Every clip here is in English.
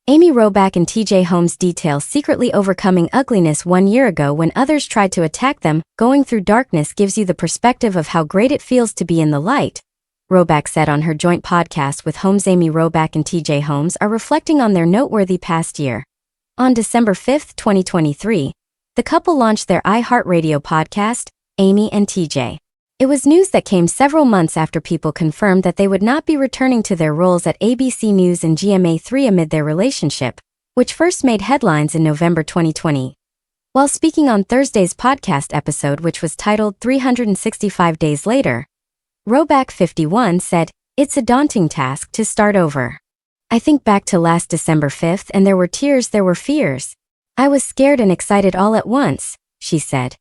Amy Robach and TJ Holmes detail secretly overcoming ugliness 1 year ago when others tried to attack them. Going through darkness gives you the perspective of how great it feels to be in the light, Robach said on her joint podcast with Holmes. Amy Robach and TJ Holmes are reflecting on their noteworthy past year. On December 5, 2023, the couple launched their iHeartRadio podcast, Amy and TJ. It was news that came several months after people confirmed that they would not be returning to their roles at ABC News and GMA3 amid their relationship, which first made headlines in November 2020. While speaking on Thursday's podcast episode, which was titled 365 Days Later, Robach, 51, said, "It's a daunting task to start over. I think back to last December 5th and there were tears, there were fears. I was scared and excited all at once," she said.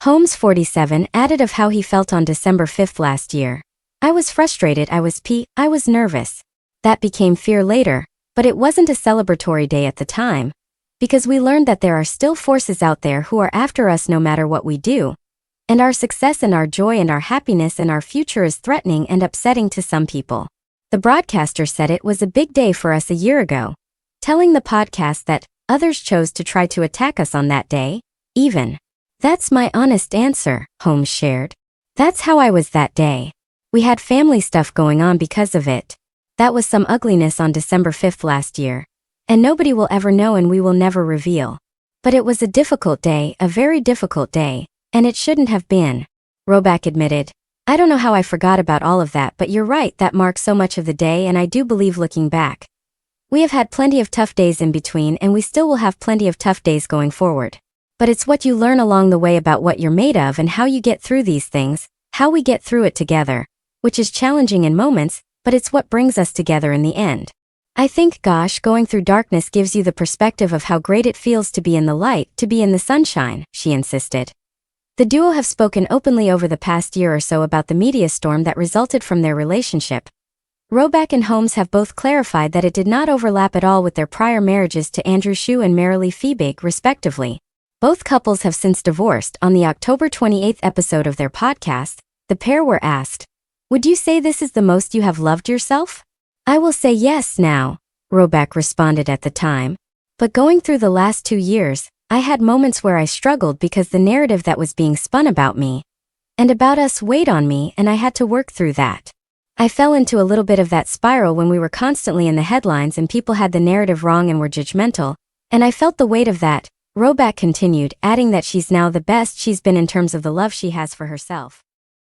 Holmes, 47, added of how he felt on December 5th last year. "I was frustrated, I was nervous. That became fear later, but it wasn't a celebratory day at the time. Because we learned that there are still forces out there who are after us no matter what we do. And our success and our joy and our happiness and our future is threatening and upsetting to some people." The broadcaster said it was a big day for us a year ago, telling the podcast that others chose to try to attack us on that day, even. "That's my honest answer," Holmes shared. "That's how I was that day. We had family stuff going on because of it. That was some ugliness on December 5th last year. And nobody will ever know and we will never reveal. But it was a difficult day, a very difficult day, and it shouldn't have been," Robach admitted. "I don't know how I forgot about all of that, but you're right, that marks so much of the day, and I do believe looking back. We have had plenty of tough days in between and we still will have plenty of tough days going forward. But it's what you learn along the way about what you're made of and how you get through these things, how we get through it together, which is challenging in moments, but it's what brings us together in the end. I think, gosh, going through darkness gives you the perspective of how great it feels to be in the light, to be in the sunshine," she insisted. The duo have spoken openly over the past year or so about the media storm that resulted from their relationship. Robach and Holmes have both clarified that it did not overlap at all with their prior marriages to Andrew Shue and Marilee Fiebig, respectively. Both couples have since divorced. On the October 28 episode of their podcast, the pair were asked, "Would you say this is the most you have loved yourself?" "I will say yes now," Robach responded at the time. "But going through the last 2 years, I had moments where I struggled because the narrative that was being spun about me and about us weighed on me and I had to work through that. I fell into a little bit of that spiral when we were constantly in the headlines and people had the narrative wrong and were judgmental, and I felt the weight of that," Robach continued, adding that she's now the best she's been in terms of the love she has for herself.